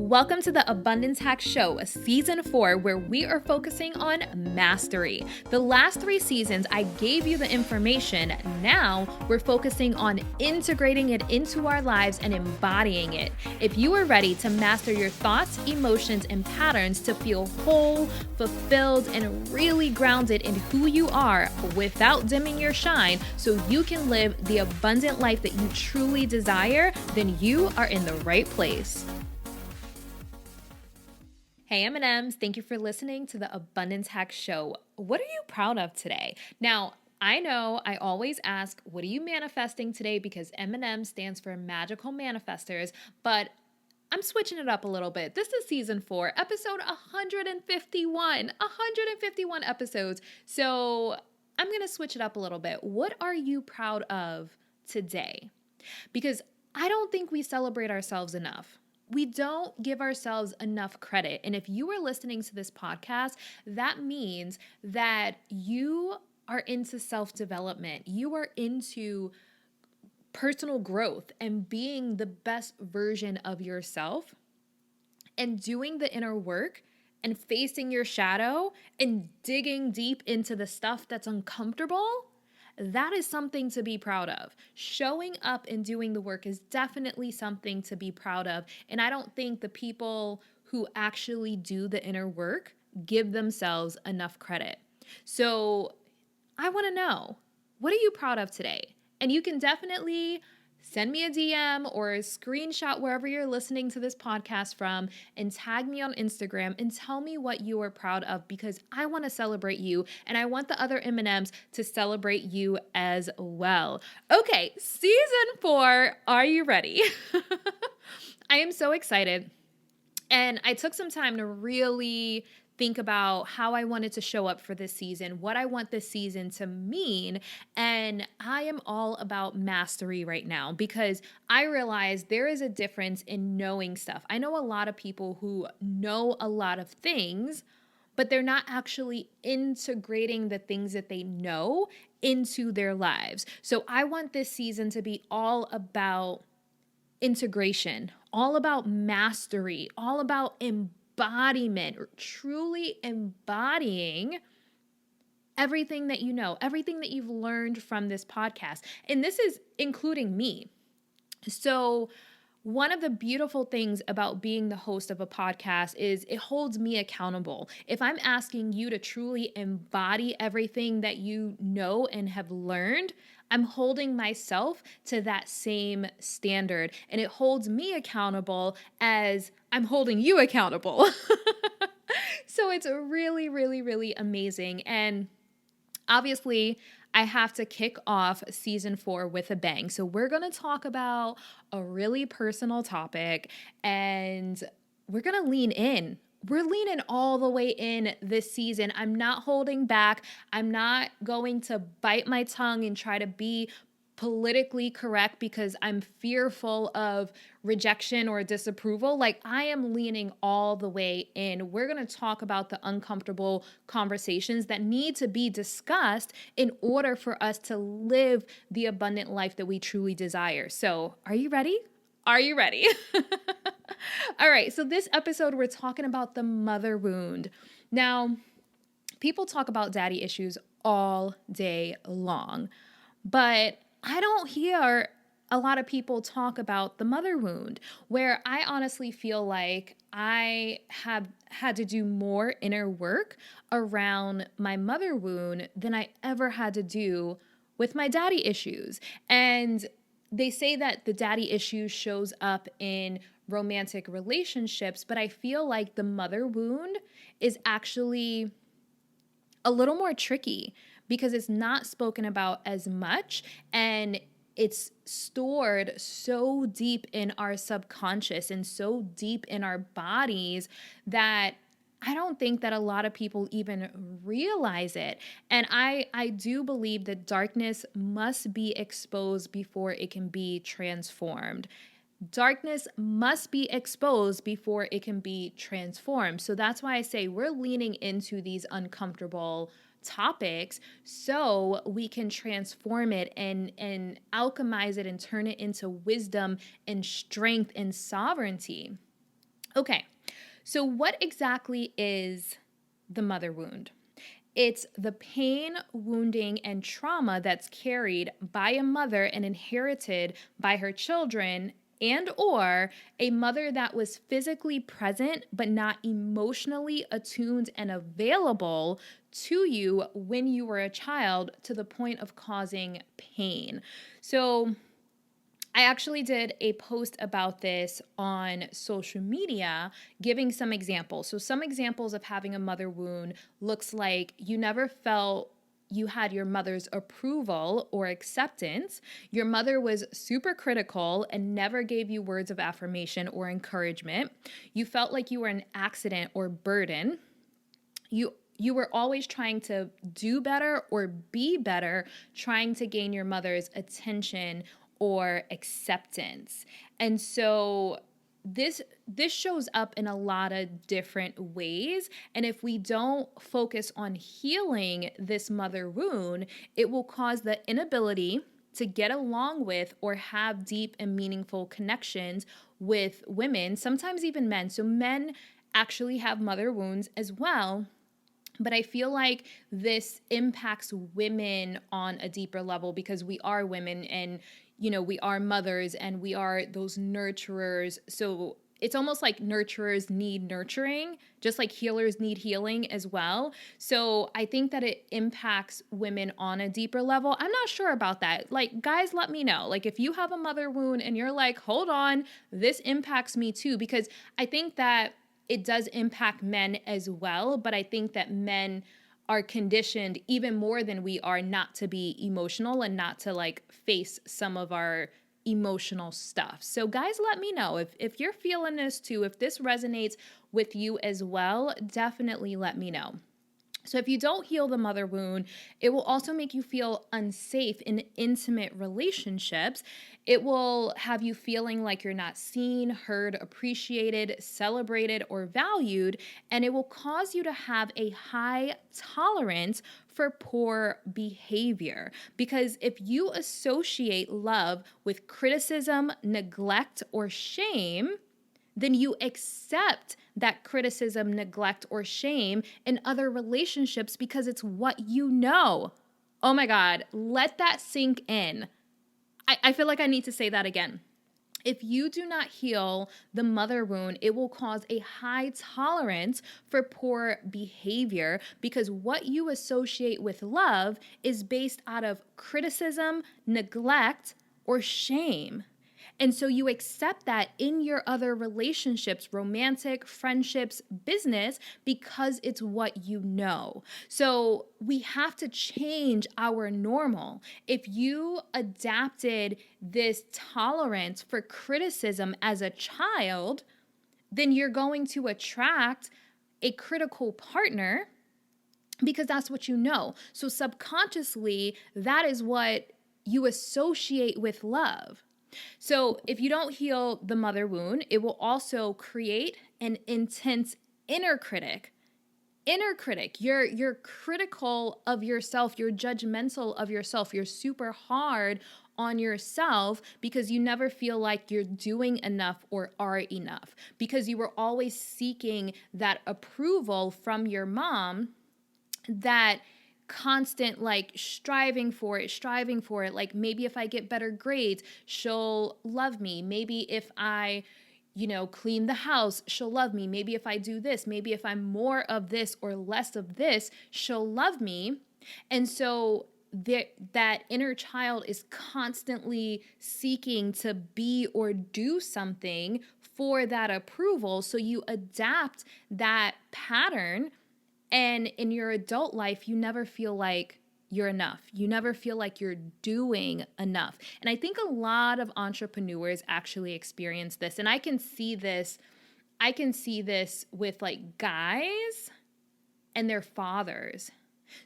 Welcome to the Abundance Hack Show, Season 4, where we are focusing on mastery. The last 3 seasons, I gave you the information. Now, we're focusing on integrating it into our lives and embodying it. If you are ready to master your thoughts, emotions, and patterns to feel whole, fulfilled, and really grounded in who you are without dimming your shine so you can live the abundant life that you truly desire, then you are in the right place. Hey M&Ms, thank you for listening to the Abundance Hack Show. What are you proud of today? Now, I know I always ask, what are you manifesting today? Because M&M stands for Magical Manifestors, but I'm switching it up a little bit. This is Season 4, Episode 151. 151 episodes. So I'm going to switch it up a little bit. What are you proud of today? Because I don't think we celebrate ourselves enough. We don't give ourselves enough credit. And if you are listening to this podcast, that means that you are into self-development. You are into personal growth and being the best version of yourself and doing the inner work and facing your shadow and digging deep into the stuff that's uncomfortable. That is something to be proud of. Showing up and doing the work is definitely something to be proud of. And I don't think the people who actually do the inner work give themselves enough credit. So I want to know, what are you proud of today? And you can definitely send me a DM or a screenshot wherever you're listening to this podcast from and tag me on Instagram and tell me what you are proud of, because I want to celebrate you and I want the other M&Ms to celebrate you as well. Okay, Season 4, are you ready? I am so excited. And I took some time to really think about how I wanted to show up for this season, what I want this season to mean. And I am all about mastery right now because I realize there is a difference in knowing stuff. I know a lot of people who know a lot of things, but they're not actually integrating the things that they know into their lives. So I want this season to be all about integration, all about mastery, all about embodiment, or truly embodying everything that you know, everything that you've learned from this podcast. And this is including me. So one of the beautiful things about being the host of a podcast is it holds me accountable. If I'm asking you to truly embody everything that you know and have learned, I'm holding myself to that same standard, and it holds me accountable as I'm holding you accountable. So it's really, really, really amazing. And obviously, I have to kick off Season 4 with a bang. So we're going to talk about a really personal topic, and we're going to lean in. We're leaning all the way in this season. I'm not holding back. I'm not going to bite my tongue and try to be politically correct because I'm fearful of rejection or disapproval. Like, I am leaning all the way in. We're going to talk about the uncomfortable conversations that need to be discussed in order for us to live the abundant life that we truly desire. So, are you ready? Are you ready? All right, so this episode, we're talking about the mother wound. Now, people talk about daddy issues all day long, but I don't hear a lot of people talk about the mother wound, where I honestly feel like I have had to do more inner work around my mother wound than I ever had to do with my daddy issues. And they say that the daddy issue shows up in romantic relationships, but I feel like the mother wound is actually a little more tricky because it's not spoken about as much, and it's stored so deep in our subconscious and so deep in our bodies that I don't think that a lot of people even realize it. And I do believe that darkness must be exposed before it can be transformed. Darkness must be exposed before it can be transformed. So that's why I say we're leaning into these uncomfortable topics so we can transform it and alchemize it and turn it into wisdom and strength and sovereignty. Okay, so what exactly is the mother wound? It's the pain, wounding, and trauma that's carried by a mother and inherited by her children, and or a mother that was physically present but not emotionally attuned and available to you when you were a child, to the point of causing pain. So I actually did a post about this on social media, giving some examples. So some examples of having a mother wound looks like you never felt you had your mother's approval or acceptance. Your mother was super critical and never gave you words of affirmation or encouragement. You felt like you were an accident or burden. You were always trying to do better or be better, trying to gain your mother's attention or acceptance. And so this shows up in a lot of different ways, and if we don't focus on healing this mother wound, it will cause the inability to get along with or have deep and meaningful connections with women, sometimes even men. So men actually have mother wounds as well. But I feel like this impacts women on a deeper level because we are women, and, we are mothers and we are those nurturers. So it's almost like nurturers need nurturing, just like healers need healing as well. So I think that it impacts women on a deeper level. I'm not sure about that. Like, guys, let me know. Like, if you have a mother wound and you're like, hold on, this impacts me too, because I think that it does impact men as well, but I think that men are conditioned even more than we are not to be emotional and not to like face some of our emotional stuff. So guys, let me know if you're feeling this too, if this resonates with you as well, definitely let me know. So if you don't heal the mother wound, it will also make you feel unsafe in intimate relationships. It will have you feeling like you're not seen, heard, appreciated, celebrated, or valued, and it will cause you to have a high tolerance for poor behavior. Because if you associate love with criticism, neglect, or shame, then you accept that criticism, neglect, or shame in other relationships because it's what you know. Oh my God, let that sink in. I feel like I need to say that again. If you do not heal the mother wound, it will cause a high tolerance for poor behavior because what you associate with love is based out of criticism, neglect, or shame. And so you accept that in your other relationships, romantic, friendships, business, because it's what you know. So we have to change our normal. If you adapted this tolerance for criticism as a child, then you're going to attract a critical partner because that's what you know. So subconsciously, that is what you associate with love. So if you don't heal the mother wound, it will also create an intense inner critic. Inner critic, you're critical of yourself, you're judgmental of yourself, you're super hard on yourself because you never feel like you're doing enough or are enough because you were always seeking that approval from your mom, that constant like striving for it. Like, maybe if I get better grades, she'll love me. Maybe if I, clean the house, she'll love me. Maybe if I do this, maybe if I'm more of this or less of this, she'll love me. And so that inner child is constantly seeking to be or do something for that approval. So you adapt that pattern, and in your adult life, you never feel like you're enough. You never feel like you're doing enough. And I think a lot of entrepreneurs actually experience this. And I can see this with like guys and their fathers.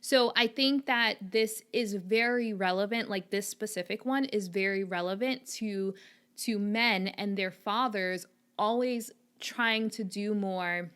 So I think that this is very relevant, like this specific one is very relevant to men and their fathers always trying to do more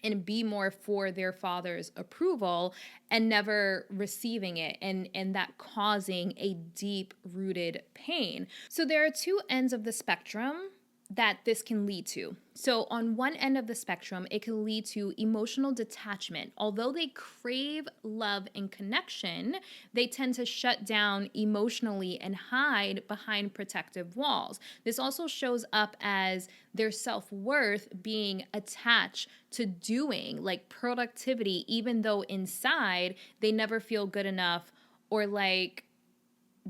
and be more for their father's approval and never receiving it, and that causing a deep-rooted pain. So there are two ends of the spectrum that this can lead to. So on one end of the spectrum, it can lead to emotional detachment. Although they crave love and connection, they tend to shut down emotionally and hide behind protective walls. This also shows up as their self-worth being attached to doing, like productivity, even though inside they never feel good enough or like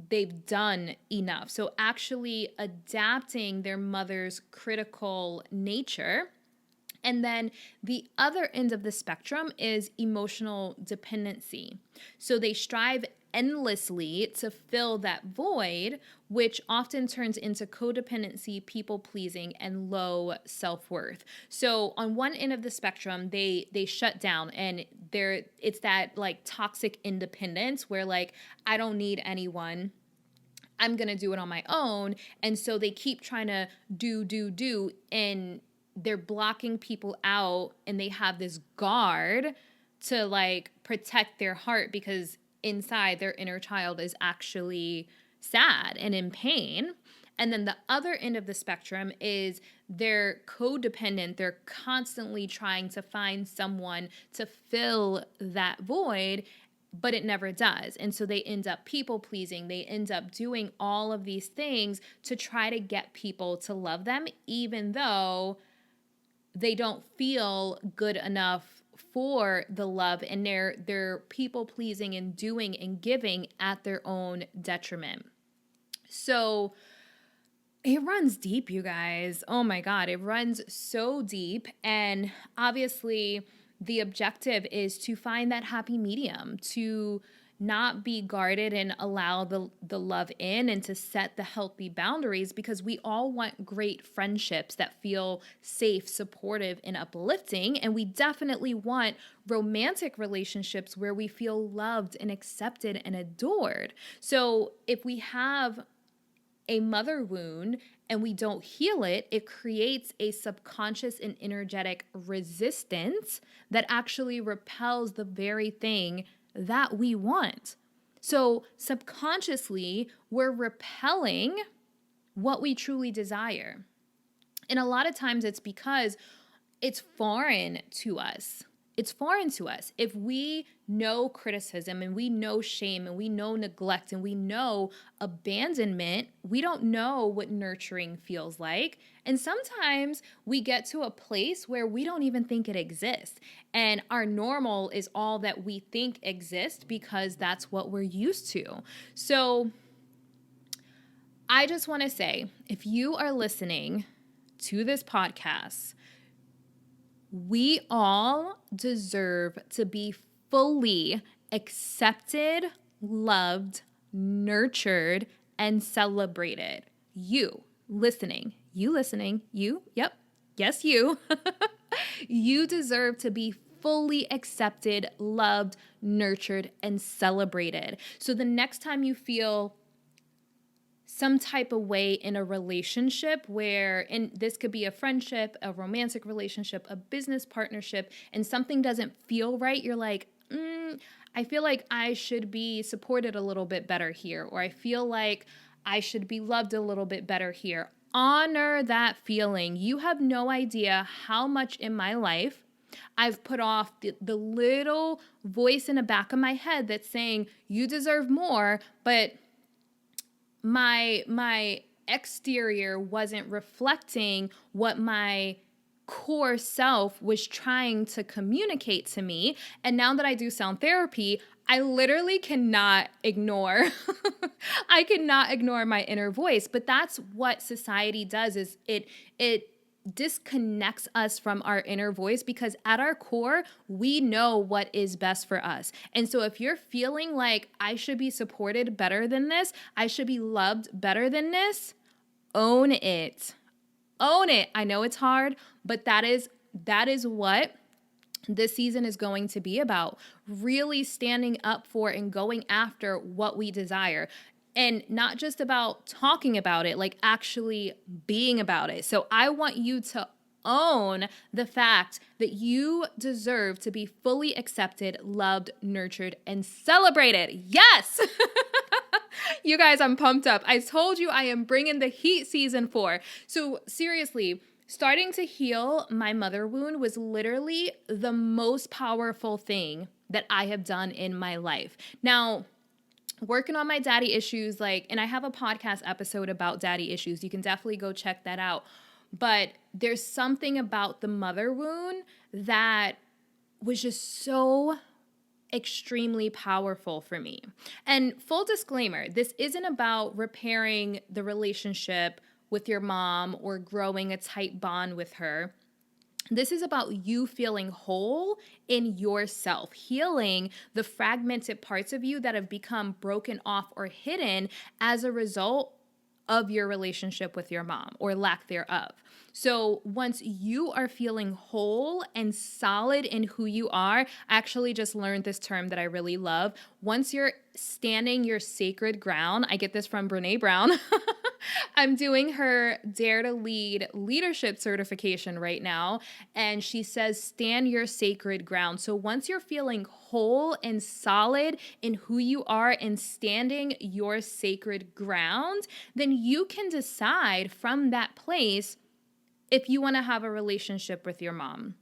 they've done enough. So actually adapting their mother's critical nature. And then the other end of the spectrum is emotional dependency. So they strive endlessly to fill that void, which often turns into codependency, people pleasing, and low self-worth. So on one end of the spectrum, they shut down, and it's that like toxic independence where like, I don't need anyone, I'm gonna do it on my own. And so they keep trying to do, and they're blocking people out, and they have this guard to like protect their heart because inside their inner child is actually sad and in pain. And then the other end of the spectrum is they're codependent. They're constantly trying to find someone to fill that void, but it never does. And so they end up people pleasing. They end up doing all of these things to try to get people to love them, even though they don't feel good enough for the love, and they're people pleasing and doing and giving at their own detriment. So it runs deep, you guys. Oh my God, it runs so deep. And obviously the objective is to find that happy medium, to not be guarded and allow the love in, and to set the healthy boundaries, because we all want great friendships that feel safe, supportive, and uplifting. And we definitely want romantic relationships where we feel loved and accepted and adored. So if we have a mother wound and we don't heal it, it creates a subconscious and energetic resistance that actually repels the very thing that we want. So subconsciously, we're repelling what we truly desire. And a lot of times it's because it's foreign to us. It's foreign to us. If we know criticism and we know shame and we know neglect and we know abandonment, we don't know what nurturing feels like. And sometimes we get to a place where we don't even think it exists. And our normal is all that we think exists because that's what we're used to. So I just want to say, if you are listening to this podcast, we all deserve to be fully accepted, loved, nurtured, and celebrated. You listening, you, yep, yes, you. You deserve to be fully accepted, loved, nurtured, and celebrated. So the next time you feel some type of way in a relationship where, and this could be a friendship, a romantic relationship, a business partnership, and something doesn't feel right, you're like, I feel like I should be supported a little bit better here, or I feel like I should be loved a little bit better here. Honor that feeling. You have no idea how much in my life I've put off the little voice in the back of my head that's saying, you deserve more, but my exterior wasn't reflecting what my core self was trying to communicate to me. And now that I do sound therapy, I literally cannot ignore I cannot ignore my inner voice. But that's what society does, is it disconnects us from our inner voice, because at our core, we know what is best for us. And so if you're feeling like I should be supported better than this, I should be loved better than this, own it. Own it. I know it's hard, but that is what this season is going to be about. Really standing up for and going after what we desire. And not just about talking about it, like actually being about it. So I want you to own the fact that you deserve to be fully accepted, loved, nurtured, and celebrated. Yes! You guys, I'm pumped up. I told you I am bringing the heat season 4. So seriously, starting to heal my mother wound was literally the most powerful thing that I have done in my life. Now, working on my daddy issues, and I have a podcast episode about daddy issues. You can definitely go check that out. But there's something about the mother wound that was just so extremely powerful for me. And full disclaimer, this isn't about repairing the relationship with your mom or growing a tight bond with her. This is about you feeling whole in yourself, healing the fragmented parts of you that have become broken off or hidden as a result of your relationship with your mom or lack thereof. So once you are feeling whole and solid in who you are, I actually just learned this term that I really love. Once you're standing your sacred ground, I get this from Brene Brown. I'm doing her Dare to Lead leadership certification right now. And she says, stand your sacred ground. So once you're feeling whole and solid in who you are and standing your sacred ground, then you can decide from that place if you want to have a relationship with your mom.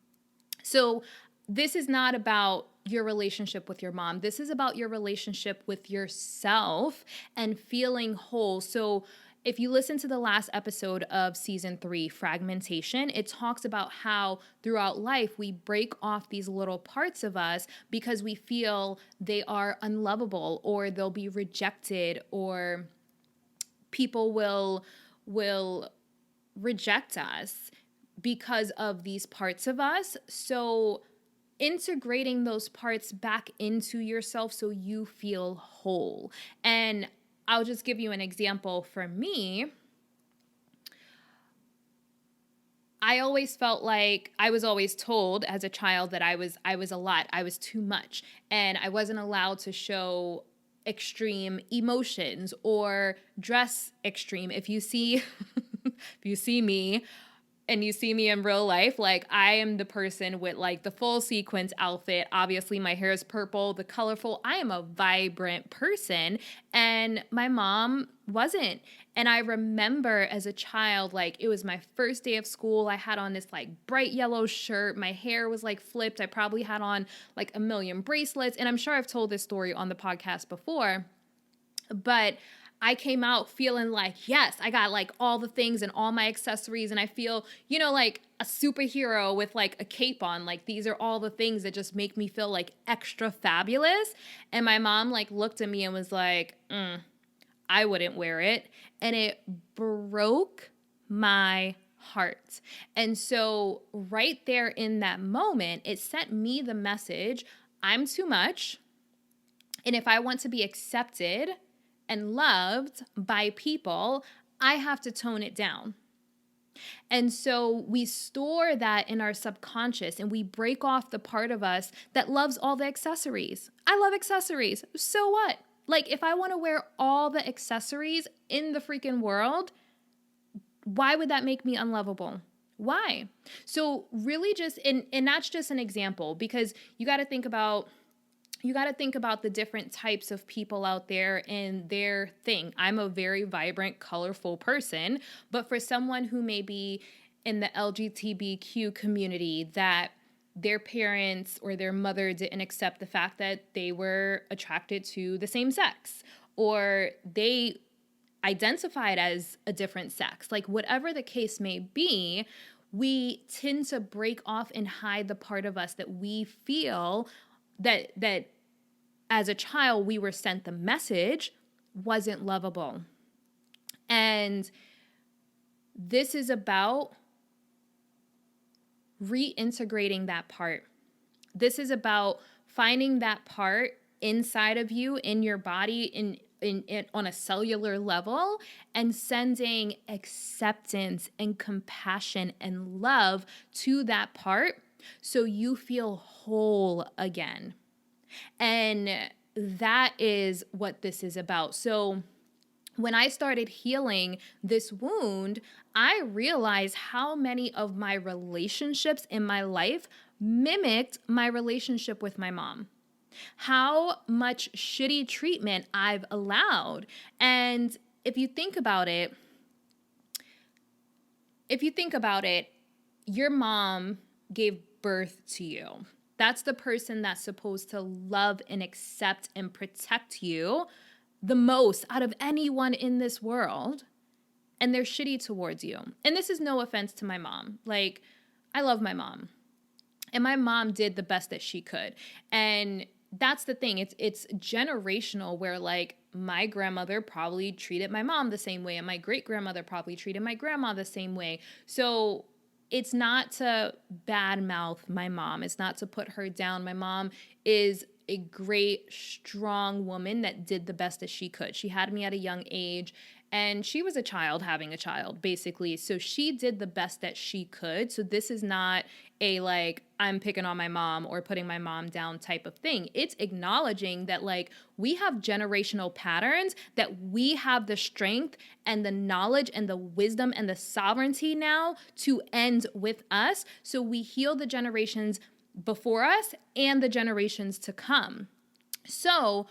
So this is not about your relationship with your mom. This is about your relationship with yourself and feeling whole. So if you listen to the last episode of season 3, Fragmentation, it talks about how throughout life we break off these little parts of us because we feel they are unlovable or they'll be rejected or people will reject us because of these parts of us. So integrating those parts back into yourself so you feel whole. And I'll just give you an example. For me, I always felt like I was always told as a child that I was a lot. I was too much, and I wasn't allowed to show extreme emotions or dress extreme. If you see me and you see me in real life, I am the person with the full sequence outfit. Obviously my hair is purple, the colorful. I am a vibrant person, and my mom wasn't. And I remember as a child, it was my first day of school. I had on this bright yellow shirt. My hair was flipped. I probably had on a million bracelets. And I'm sure I've told this story on the podcast before, but I came out feeling yes, I got all the things and all my accessories, and I feel, like a superhero with a cape on. These are all the things that just make me feel extra fabulous. And my mom looked at me and was I wouldn't wear it. And it broke my heart. And so right there in that moment, it sent me the message, I'm too much. And if I want to be accepted and loved by people, I have to tone it down. And so we store that in our subconscious and we break off the part of us that loves all the accessories. I love accessories. So what? If I want to wear all the accessories in the freaking world, why would that make me unlovable? Why? So really and that's just an example, because you got to think about the different types of people out there and their thing. I'm a very vibrant, colorful person, but for someone who may be in the LGBTQ community that their parents or their mother didn't accept the fact that they were attracted to the same sex, or they identified as a different sex, whatever the case may be, we tend to break off and hide the part of us that we feel that as a child we were sent the message wasn't lovable. And this is about reintegrating that part. This is about finding that part inside of you, in your body, in on a cellular level, and sending acceptance and compassion and love to that part so you feel whole again. And that is what this is about. So when I started healing this wound, I realized how many of my relationships in my life mimicked my relationship with my mom. how much shitty treatment I've allowed. And if you think about it, your mom gave birth to you. That's the person that's supposed to love and accept and protect you the most out of anyone in this world. And they're shitty towards you. And this is no offense to my mom. Like, I love my mom. And my mom did the best that she could. And that's the thing. It's generational where, like, my grandmother probably treated my mom the same way, and my great-grandmother probably treated my grandma the same way. So it's not to badmouth my mom. It's not to put her down. My mom is a great, strong woman that did the best that she could. She had me at a young age, and she was a child having a child, basically. So she did the best that she could. So this is not a, like, I'm picking on my mom or putting my mom down type of thing. It's acknowledging that, like, we have generational patterns, that we have the strength and the knowledge and the wisdom and the sovereignty now to end with us. So we heal the generations before us and the generations to come. So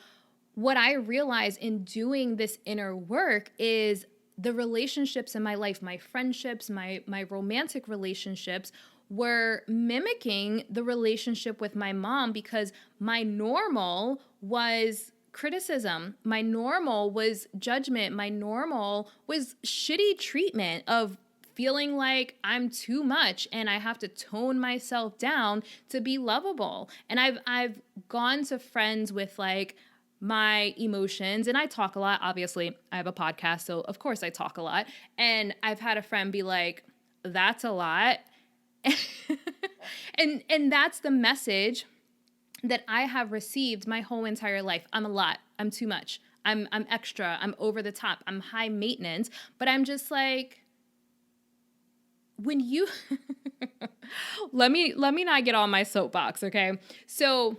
what I realize in doing this inner work is the relationships in my life, my friendships, my romantic relationships were mimicking the relationship with my mom, because my normal was criticism. My normal was judgment. My normal was shitty treatment of feeling like I'm too much and I have to tone myself down to be lovable. And I've gone to friends with, like, my emotions, and I talk a lot. Obviously, I have a podcast, so of course I talk a lot. And I've had a friend be like, that's a lot. and that's the message that I have received my whole entire life. I'm a lot. I'm too much. I'm extra. I'm over the top. I'm high maintenance. But I'm just like, when you let me not get on my soapbox, okay? So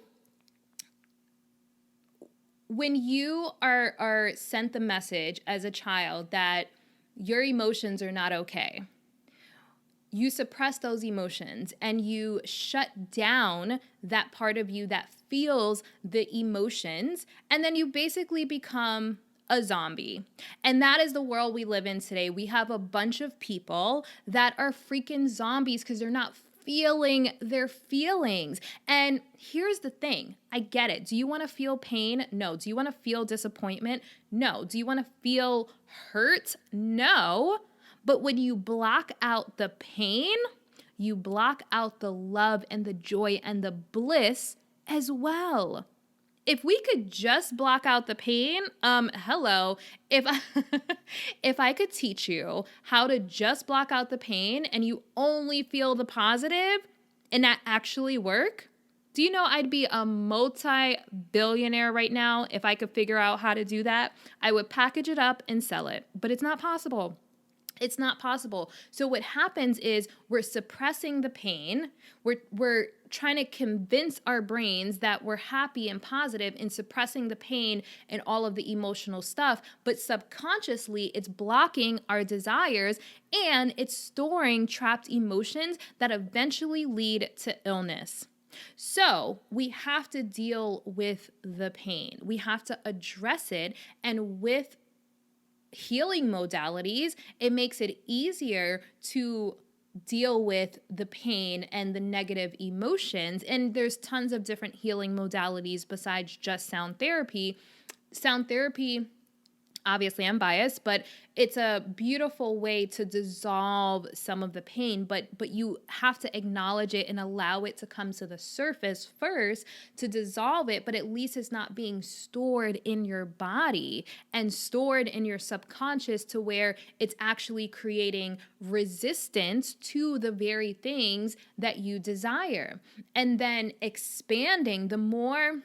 when you are sent the message as a child that your emotions are not okay, you suppress those emotions and you shut down that part of you that feels the emotions, and then you basically become a zombie. And that is the world we live in today. We have a bunch of people that are freaking zombies because they're not feeling their feelings. And here's the thing. I get it. Do you want to feel pain? No. Do you want to feel disappointment? No. Do you want to feel hurt? No. But when you block out the pain, you block out the love and the joy and the bliss as well. If we could just block out the pain, hello. If I could teach you how to just block out the pain and you only feel the positive and that actually work, do you know I'd be a multi-billionaire right now if I could figure out how to do that? I would package it up and sell it, but it's not possible. It's not possible. So what happens is we're suppressing the pain. We're trying to convince our brains that we're happy and positive and suppressing the pain and all of the emotional stuff. But subconsciously, it's blocking our desires and it's storing trapped emotions that eventually lead to illness. So we have to deal with the pain. We have to address it, and with healing modalities, it makes it easier to deal with the pain and the negative emotions. And there's tons of different healing modalities besides just sound therapy. Sound therapy, obviously I'm biased, but it's a beautiful way to dissolve some of the pain, but you have to acknowledge it and allow it to come to the surface first to dissolve it, but at least it's not being stored in your body and stored in your subconscious to where it's actually creating resistance to the very things that you desire. And then expanding, the more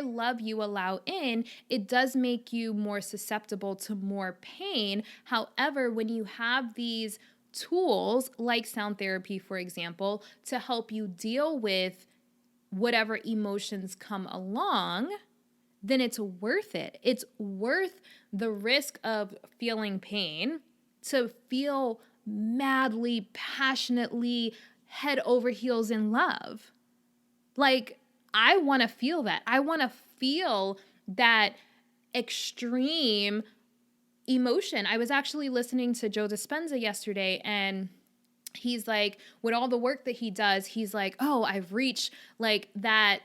love you allow in, it does make you more susceptible to more pain. However, when you have these tools like sound therapy, for example, to help you deal with whatever emotions come along, then it's worth it. It's worth the risk of feeling pain to feel madly, passionately, head over heels in love. Like, I want to feel that. I want to feel that extreme emotion. I was actually listening to Joe Dispenza yesterday, and he's like, with all the work that he does, he's like, oh, I've reached like that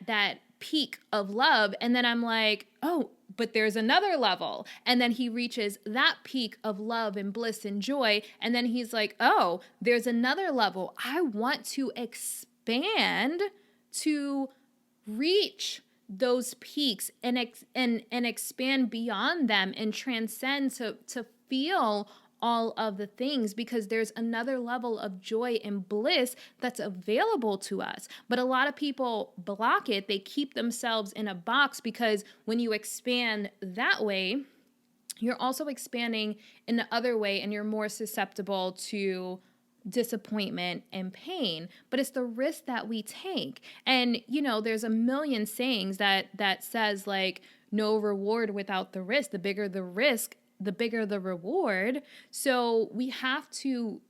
peak of love. And then I'm like, oh, but there's another level. And then he reaches that peak of love and bliss and joy. And then he's like, oh, there's another level. I want to expand to reach those peaks and expand beyond them and transcend to feel all of the things, because there's another level of joy and bliss that's available to us. But a lot of people block it. They keep themselves in a box, because when you expand that way, you're also expanding in the other way, and you're more susceptible to disappointment and pain. But it's the risk that we take. And, you know, there's a million sayings that says like, no reward without the risk. The bigger the risk, the bigger the reward. So we have to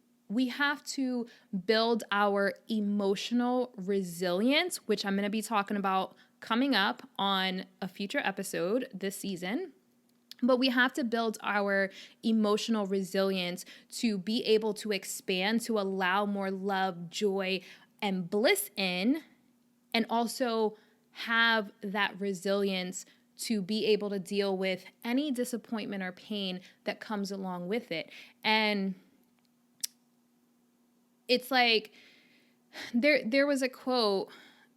build our emotional resilience, which I'm going to be talking about coming up on a future episode this season. But we have to build our emotional resilience to be able to expand, to allow more love, joy, and bliss in, and also have that resilience to be able to deal with any disappointment or pain that comes along with it. And it's like, there was a quote,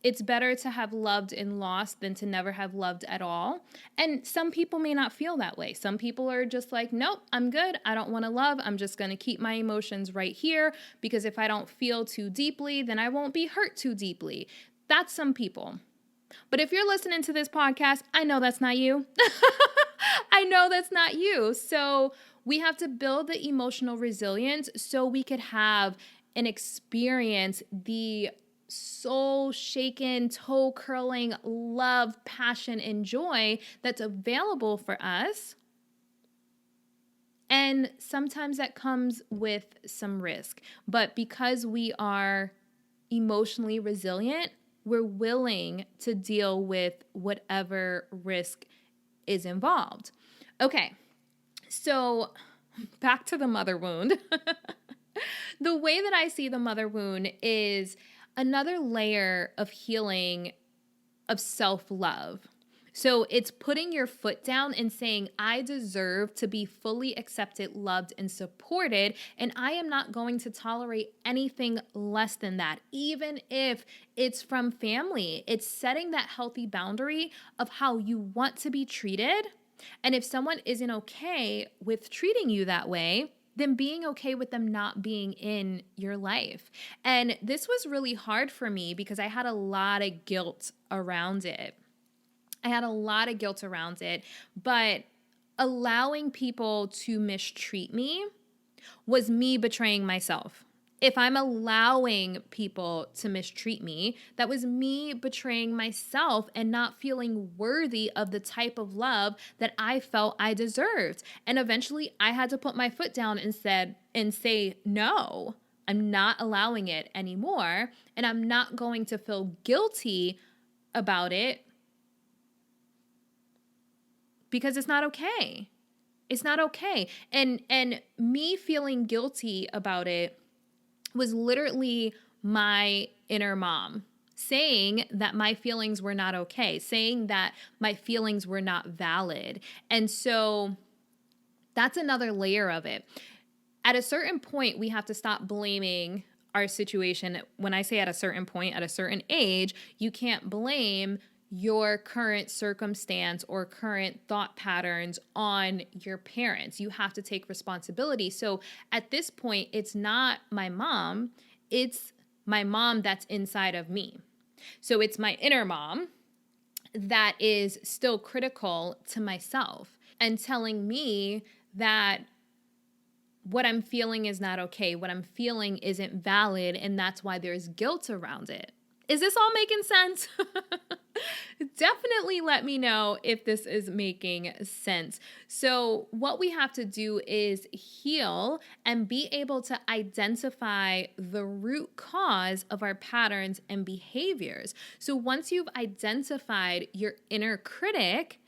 it's better to have loved and lost than to never have loved at all. And some people may not feel that way. Some people are just like, nope, I'm good. I don't want to love. I'm just going to keep my emotions right here, because if I don't feel too deeply, then I won't be hurt too deeply. That's some people. But if you're listening to this podcast, I know that's not you. I know that's not you. So we have to build the emotional resilience so we could have and experience the soul-shaken, toe-curling love, passion, and joy that's available for us. And sometimes that comes with some risk. But because we are emotionally resilient, we're willing to deal with whatever risk is involved. Okay, so back to the mother wound. The way that I see the mother wound is another layer of healing of self-love. So it's putting your foot down and saying, I deserve to be fully accepted, loved, and supported, and I am not going to tolerate anything less than that, even if it's from family. It's setting that healthy boundary of how you want to be treated. And if someone isn't okay with treating you that way, then being okay with them not being in your life. And this was really hard for me because I had a lot of guilt around it. But allowing people to mistreat me was me betraying myself. If I'm allowing people to mistreat me, that was me betraying myself and not feeling worthy of the type of love that I felt I deserved. And eventually I had to put my foot down and say, no, I'm not allowing it anymore. And I'm not going to feel guilty about it, because it's not okay. It's not okay. And me feeling guilty about it was literally my inner mom saying that my feelings were not okay, saying that my feelings were not valid. And so that's another layer of it. At a certain point, we have to stop blaming our situation. When I say at a certain point, at a certain age, you can't blame your current circumstance or current thought patterns on your parents. You have to take responsibility. So at this point, it's not my mom, it's my mom that's inside of me. So it's my inner mom that is still critical to myself and telling me that what I'm feeling is not okay, what I'm feeling isn't valid, and that's why there's guilt around it. Is this all making sense? Definitely let me know if this is making sense. So, what we have to do is heal and be able to identify the root cause of our patterns and behaviors. So, once you've identified your inner critic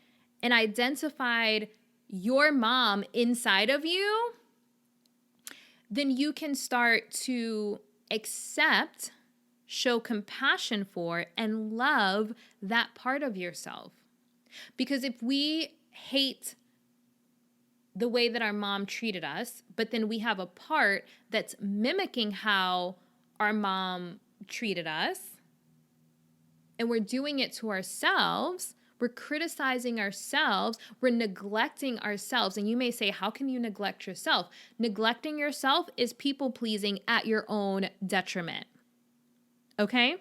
and identified your mom inside of you, then you can start to accept, show compassion for, and love that part of yourself. Because if we hate the way that our mom treated us, but then we have a part that's mimicking how our mom treated us, and we're doing it to ourselves, we're criticizing ourselves, we're neglecting ourselves. And you may say, how can you neglect yourself? Neglecting yourself is people-pleasing at your own detriment. Okay?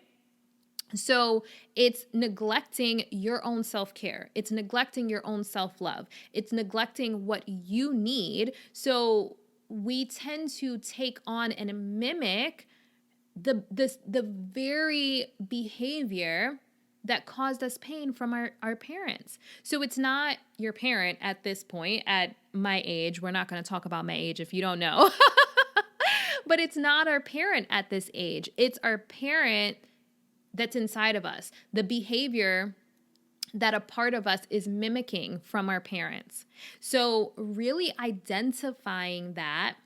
So it's neglecting your own self-care. It's neglecting your own self-love. It's neglecting what you need. So we tend to take on and mimic the very behavior that caused us pain from our parents. So it's not your parent at this point, at my age. We're not going to talk about my age if you don't know. But it's not our parent at this age. It's our parent that's inside of us, the behavior that a part of us is mimicking from our parents. So really identifying that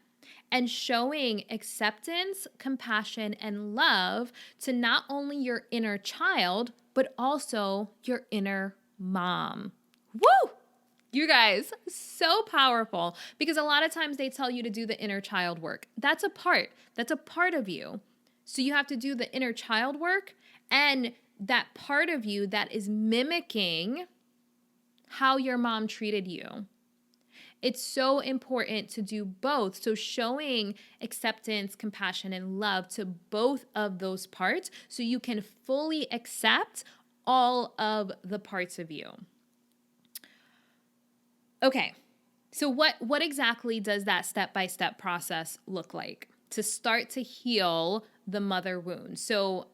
and showing acceptance, compassion, and love to not only your inner child, but also your inner mom. Woo! You guys, so powerful, because a lot of times they tell you to do the inner child work. That's a part of you. So you have to do the inner child work, and that part of you that is mimicking how your mom treated you. It's so important to do both. So showing acceptance, compassion, and love to both of those parts so you can fully accept all of the parts of you. Okay, so what exactly does that step-by-step process look like to start to heal the mother wound? So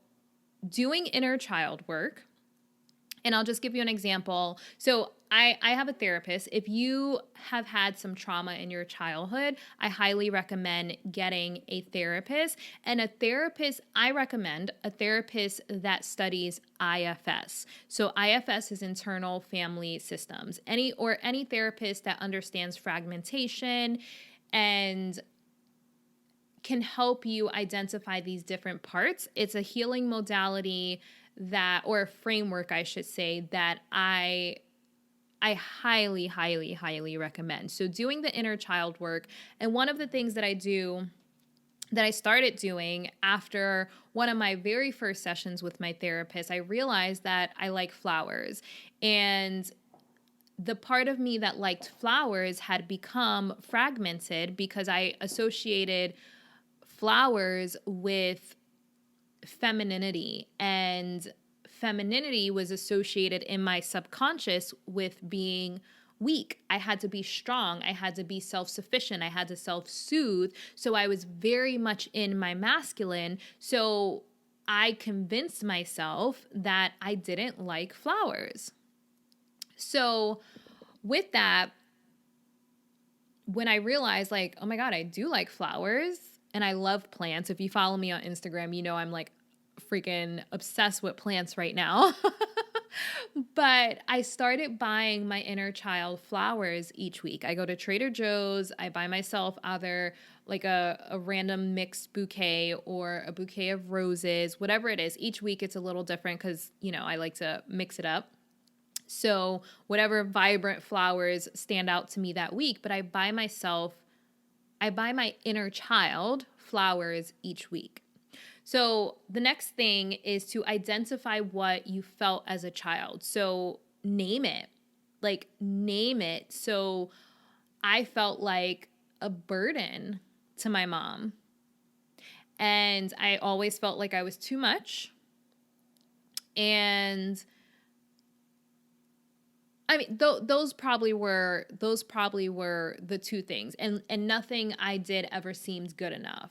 doing inner child work, and I'll just give you an example. So I have a therapist. If you have had some trauma in your childhood, I highly recommend getting a therapist. And I recommend a therapist that studies IFS. So IFS is internal family systems. Any therapist that understands fragmentation and can help you identify these different parts. It's a healing modality or a framework, I should say, that I highly, highly, highly recommend. So doing the inner child work, and one of the things that I started doing after one of my very first sessions with my therapist, I realized that I like flowers. And the part of me that liked flowers had become fragmented because I associated flowers with femininity, and femininity was associated in my subconscious with being weak. I had to be strong. I had to be self-sufficient. I had to self-soothe. So I was very much in my masculine. So I convinced myself that I didn't like flowers. So with that, when I realized like, oh my God, I do like flowers and I love plants. If you follow me on Instagram, you know I'm like freaking obsessed with plants right now. But I started buying my inner child flowers each week. I go to Trader Joe's. I buy myself either like a random mixed bouquet or a bouquet of roses, whatever it is. Each week it's a little different because, you know, I like to mix it up. So whatever vibrant flowers stand out to me that week, but I buy my inner child flowers each week. So the next thing is to identify what you felt as a child. So name it. So I felt like a burden to my mom. And I always felt like I was too much. And I mean, those probably were the two things, and nothing I did ever seemed good enough.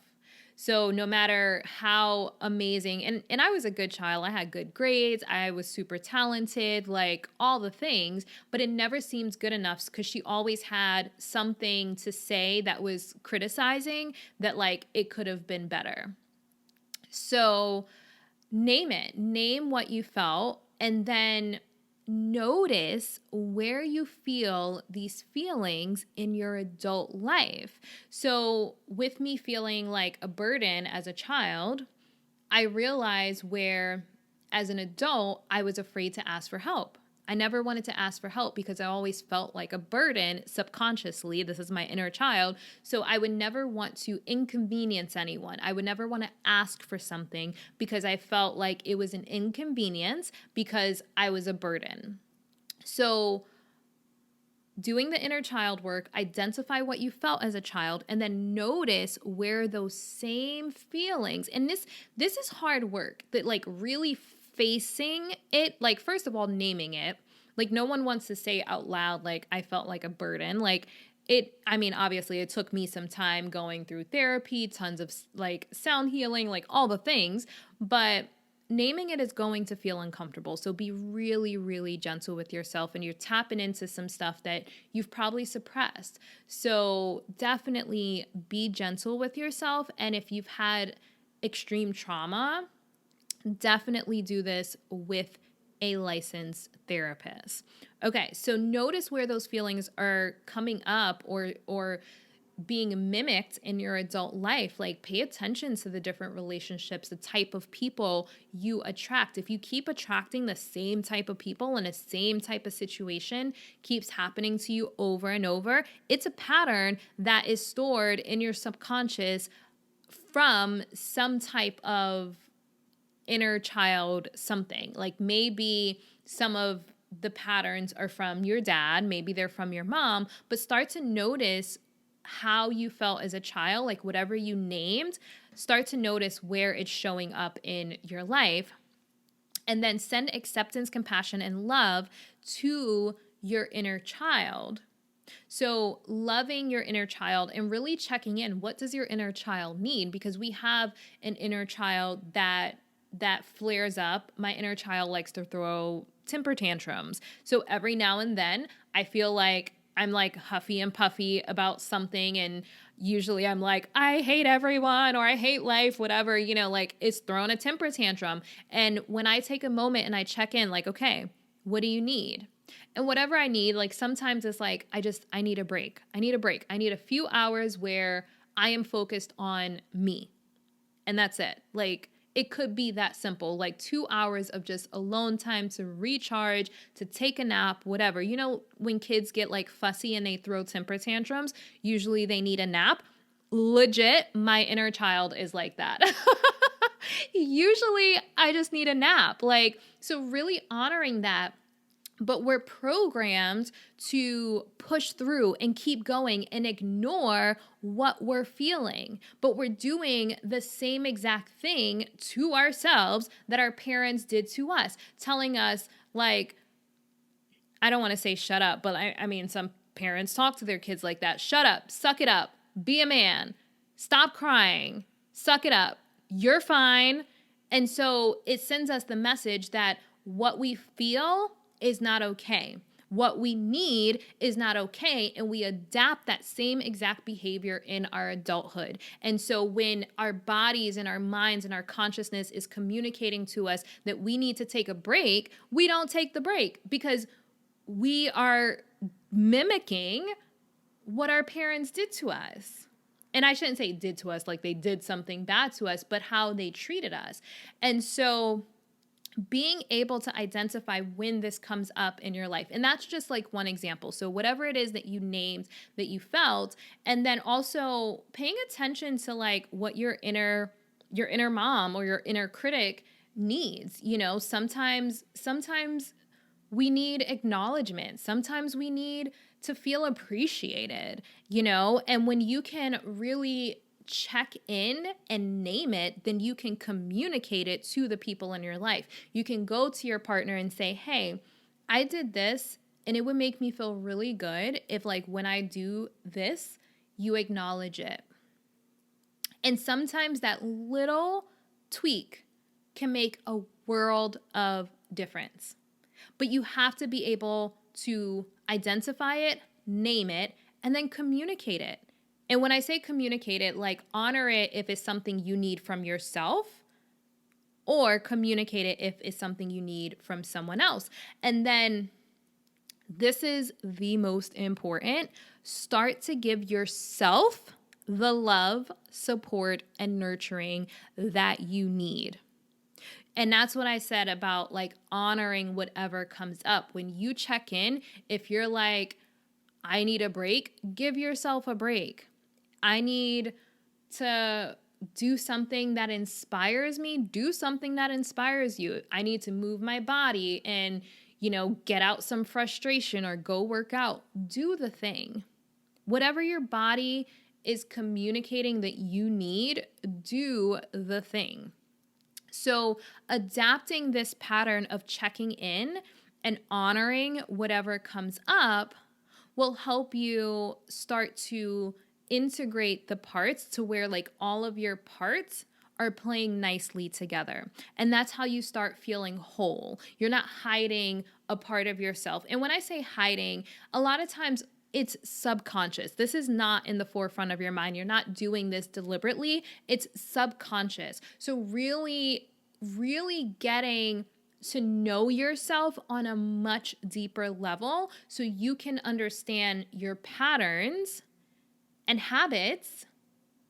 So no matter how amazing, and I was a good child, I had good grades, I was super talented, like all the things, but it never seemed good enough because she always had something to say that was criticizing that like it could have been better. So name it, name what you felt, and then notice where you feel these feelings in your adult life. So with me feeling like a burden as a child, I realized where as an adult, I was afraid to ask for help. I never wanted to ask for help because I always felt like a burden subconsciously. This is my inner child. So I would never want to inconvenience anyone. I would never want to ask for something because I felt like it was an inconvenience because I was a burden. So doing the inner child work, identify what you felt as a child, and then notice where those same feelings, and this is hard work, that like really facing it, like first of all, naming it. Like no one wants to say out loud, like I felt like a burden. Like I mean, obviously it took me some time going through therapy, tons of like sound healing, like all the things, but naming it is going to feel uncomfortable. So be really, really gentle with yourself, and you're tapping into some stuff that you've probably suppressed. So definitely be gentle with yourself. And if you've had extreme trauma, definitely do this with a licensed therapist. Okay, so notice where those feelings are coming up or being mimicked in your adult life. Like pay attention to the different relationships, the type of people you attract. If you keep attracting the same type of people and the same type of situation keeps happening to you over and over, it's a pattern that is stored in your subconscious from some type of inner child something. Like maybe some of the patterns are from your dad, maybe they're from your mom, but start to notice how you felt as a child, like whatever you named, start to notice where it's showing up in your life. And then send acceptance, compassion, and love to your inner child. So loving your inner child and really checking in, what does your inner child need? Because we have an inner child that flares up. My inner child likes to throw temper tantrums. So every now and then I feel like I'm like huffy and puffy about something, and usually I'm like, I hate everyone or I hate life, whatever, you know, like it's throwing a temper tantrum. And when I take a moment and I check in, like, okay, what do you need? And whatever I need, like sometimes it's like, I need a break. I need a break. I need a few hours where I am focused on me. And that's it. Like, it could be that simple, like 2 hours of just alone time to recharge, to take a nap, whatever. You know, when kids get like fussy and they throw temper tantrums, usually they need a nap. Legit, my inner child is like that. Usually I just need a nap. Like, so really honoring that. But we're programmed to push through and keep going and ignore what we're feeling. But we're doing the same exact thing to ourselves that our parents did to us, telling us like, I don't want to say shut up, but I mean, some parents talk to their kids like that. Shut up, suck it up, be a man, stop crying, suck it up, you're fine. And so it sends us the message that what we feel is not okay. What we need is not okay. And we adapt that same exact behavior in our adulthood. And so when our bodies and our minds and our consciousness is communicating to us that we need to take a break, we don't take the break because we are mimicking what our parents did to us. And I shouldn't say did to us like they did something bad to us, but how they treated us. And so being able to identify when this comes up in your life. And that's just like one example. So whatever it is that you named, that you felt, and then also paying attention to like what your inner mom or your inner critic needs. You know, sometimes we need acknowledgement. Sometimes we need to feel appreciated, you know, and when you can really check in and name it, then you can communicate it to the people in your life. You can go to your partner and say, hey, I did this and it would make me feel really good if like when I do this, you acknowledge it. And sometimes that little tweak can make a world of difference. But you have to be able to identify it, name it, and then communicate it. And when I say communicate it, like honor it if it's something you need from yourself, or communicate it if it's something you need from someone else. And then this is the most important. Start to give yourself the love, support, and nurturing that you need. And that's what I said about like honoring whatever comes up. When you check in, if you're like, I need a break, give yourself a break. I need to do something that inspires me, do something that inspires you. I need to move my body and, get out some frustration or go work out. Do the thing. Whatever your body is communicating that you need, do the thing. So adapting this pattern of checking in and honoring whatever comes up will help you start to integrate the parts to where like all of your parts are playing nicely together. And that's how you start feeling whole. You're not hiding a part of yourself. And when I say hiding, a lot of times it's subconscious. This is not in the forefront of your mind. You're not doing this deliberately. It's subconscious. So really, really getting to know yourself on a much deeper level so you can understand your patterns and habits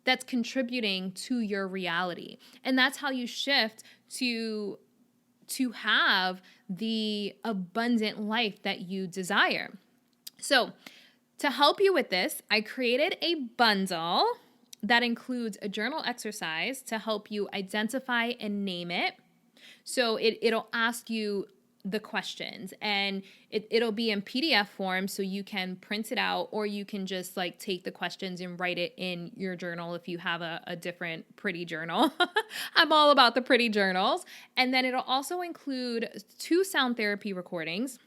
that's contributing to your reality. And that's how you shift to have the abundant life that you desire. So to help you with this, I created a bundle that includes a journal exercise to help you identify and name it. So it'll ask you the questions, and it'll be in PDF form so you can print it out, or you can just like take the questions and write it in your journal if you have a different pretty journal. I'm all about the pretty journals. And then it'll also include 2 sound therapy recordings.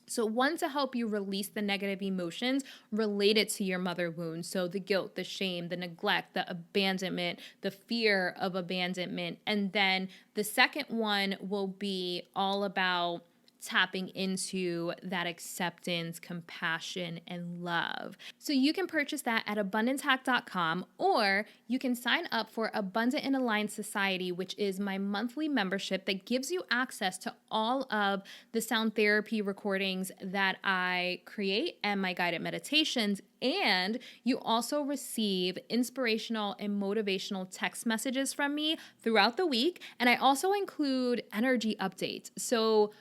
So one to help you release the negative emotions related to your mother wound. So the guilt, the shame, the neglect, the abandonment, the fear of abandonment. And then the second one will be all about tapping into that acceptance, compassion, and love. So you can purchase that at abundancehack.com, or you can sign up for Abundant and Aligned Society, which is my monthly membership that gives you access to all of the sound therapy recordings that I create and my guided meditations. And you also receive inspirational and motivational text messages from me throughout the week. And I also include energy updates. So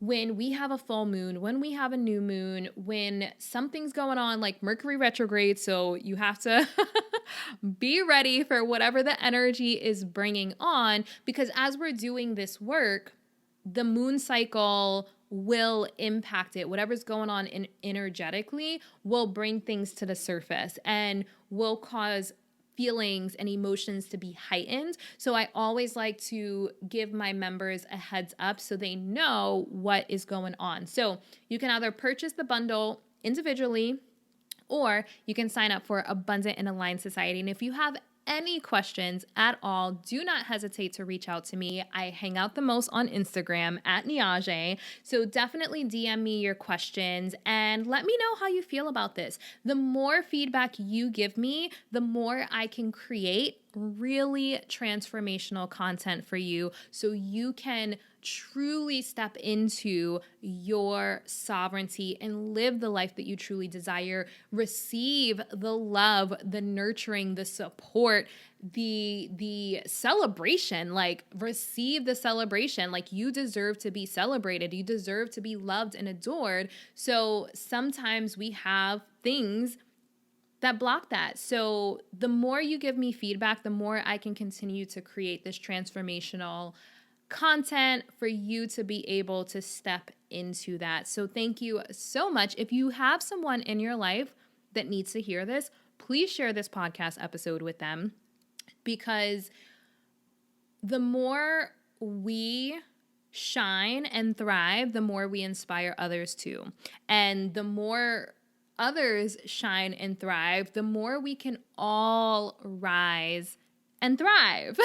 when we have a full moon, when we have a new moon, when something's going on like Mercury retrograde, so you have to be ready for whatever the energy is bringing on, because as we're doing this work, the moon cycle will impact it. Whatever's going on energetically will bring things to the surface and will cause feelings and emotions to be heightened. So I always like to give my members a heads up so they know what is going on. So you can either purchase the bundle individually, or you can sign up for Abundant and Aligned Society. And if you have any questions at all, do not hesitate to reach out to me. I hang out the most on Instagram at Niajae. So definitely DM me your questions and let me know how you feel about this. The more feedback you give me, the more I can create really transformational content for you so you can truly step into your sovereignty and live the life that you truly desire. Receive the love, the nurturing, the support, the celebration. Like, receive the celebration. Like, you deserve to be celebrated. You deserve to be loved and adored. So sometimes we have things that block that. So the more you give me feedback, the more I can continue to create this transformational content for you to be able to step into that. So thank you so much. If you have someone in your life that needs to hear this, please share this podcast episode with them, because the more we shine and thrive, the more we inspire others too. And the more others shine and thrive, the more we can all rise and thrive.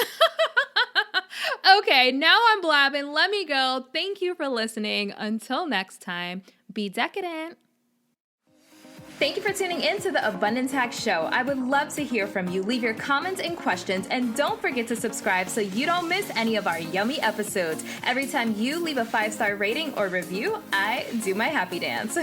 Okay, now I'm blabbing. Let me go. Thank you for listening. Until next time, be decadent. Thank you for tuning in to the Abundance Hack Show. I would love to hear from you. Leave your comments and questions, and don't forget to subscribe so you don't miss any of our yummy episodes. Every time you leave a 5-star rating or review, I do my happy dance.